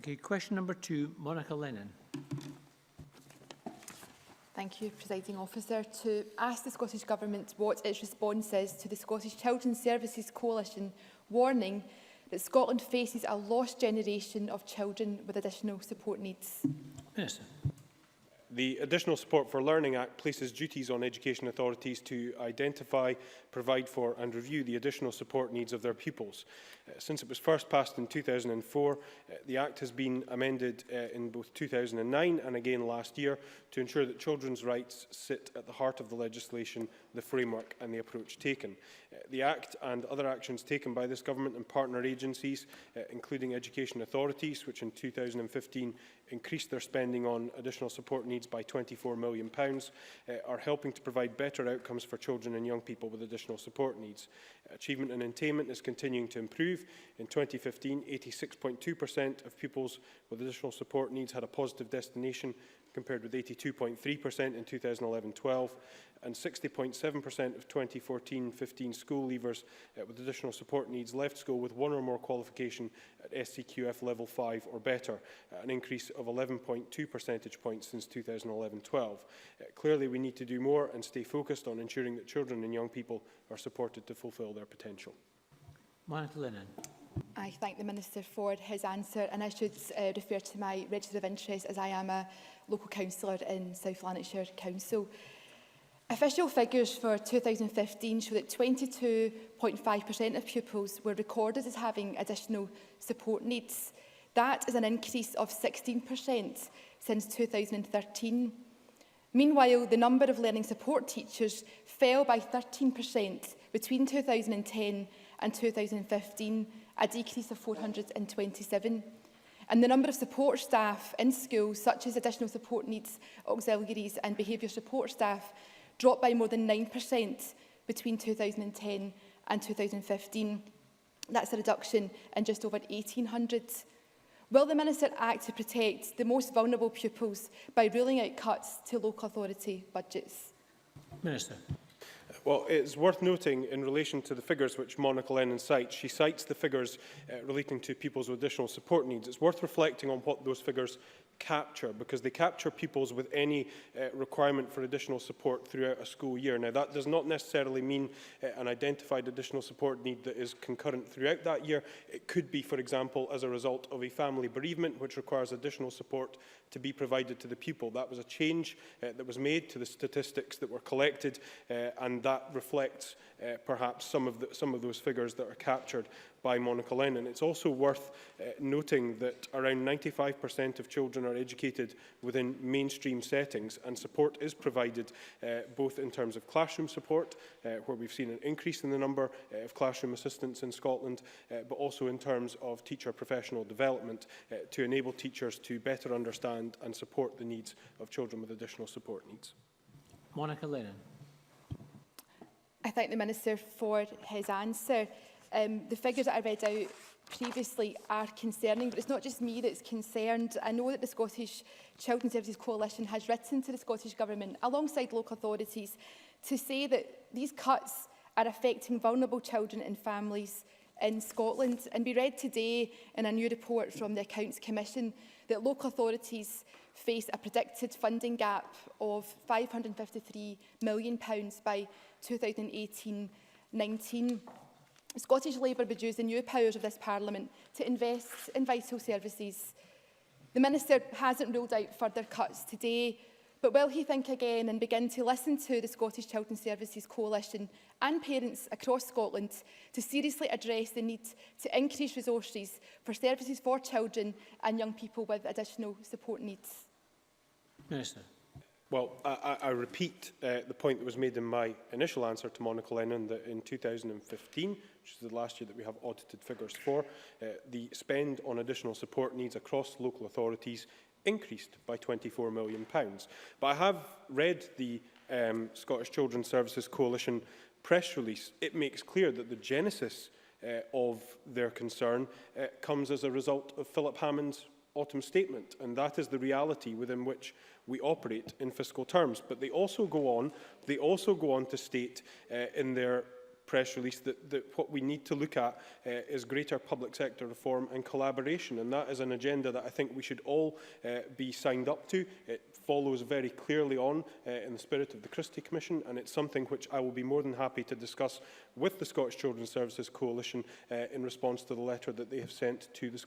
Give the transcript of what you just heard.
Thank you. Question number 2, Monica Lennon. Thank you, Presiding Officer. To ask the Scottish Government what its response is to the Scottish Children's Services Coalition warning that Scotland faces a lost generation of children with additional support needs. Minister. The Additional Support for Learning Act places duties on education authorities to identify, provide for and review the additional support needs of their pupils. Since it was first passed in 2004, the Act has been amended in both 2009 and again last year to ensure that children's rights sit at the heart of the legislation, the framework and the approach taken. The Act and other actions taken by this Government and partner agencies, including education authorities, which in 2015 increased their spending on additional support needs by £24 million, are helping to provide better outcomes for children and young people with additional support needs. Achievement and attainment is continuing to improve. In 2015, 86.2% of pupils with additional support needs had a positive destination, compared with 82.3% in 2011-12, and 60.7% of 2014-15 school leavers with additional support needs left school with one or more qualification at SCQF level 5 or better, an increase of 11.2 percentage points since 2011-12. Clearly, we need to do more and stay focused on ensuring that children and young people are supported to fulfil their potential. Monica Lennon. I thank the Minister for his answer, and I should refer to my register of interest as I am a local councillor in South Lanarkshire Council. Official figures for 2015 show that 22.5% of pupils were recorded as having additional support needs. That is an increase of 16% since 2013. Meanwhile, the number of learning support teachers fell by 13% between 2010 and 2015, a decrease of 427. And the number of support staff in schools, such as additional support needs, auxiliaries and behaviour support staff, dropped by more than 9% between 2010 and 2015. That's a reduction in just over 1,800. Will the Minister act to protect the most vulnerable pupils by ruling out cuts to local authority budgets? Minister. Well, it's worth noting in relation to the figures which Monica Lennon cites. She cites the figures relating to pupils with additional support needs. It's worth reflecting on what those figures capture, because they capture pupils with any requirement for additional support throughout a school year. Now, that does not necessarily mean an identified additional support need that is concurrent throughout that year. It could be, for example, as a result of a family bereavement, which requires additional support to be provided to the pupil. That was a change that was made to the statistics that were collected, and that reflects perhaps some of those figures that are captured by Monica Lennon. It's also worth noting that around 95% of children are educated within mainstream settings, and support is provided both in terms of classroom support, where we've seen an increase in the number of classroom assistants in Scotland, but also in terms of teacher professional development to enable teachers to better understand and support the needs of children with additional support needs. Monica Lennon. I thank the Minister for his answer. The figures that I read out previously are concerning, but it's not just me that's concerned. I know that the Scottish Children's Services Coalition has written to the Scottish Government alongside local authorities to say that these cuts are affecting vulnerable children and families in Scotland. And we read today in a new report from the Accounts Commission that local authorities face a predicted funding gap of £553 million by 2018-19. Scottish Labour would use the new powers of this Parliament to invest in vital services. The Minister hasn't ruled out further cuts today, but will he think again and begin to listen to the Scottish Children's Services Coalition and parents across Scotland to seriously address the need to increase resources for services for children and young people with additional support needs? Minister. Well, I repeat the point that was made in my initial answer to Monica Lennon, that in 2015, which is the last year that we have audited figures for, the spend on additional support needs across local authorities increased by £24 million. But I have read the Scottish Children's Services Coalition press release. It makes clear that the genesis of their concern comes as a result of Philip Hammond's autumn statement, and that is the reality within which we operate in fiscal terms. But they also go on to state in their press release that what we need to look at is greater public sector reform and collaboration, and that is an agenda that I think we should all be signed up to. It follows very clearly on in the spirit of the Christie Commission, and it's something which I will be more than happy to discuss with the Scottish Children's Services Coalition in response to the letter that they have sent to the Scottish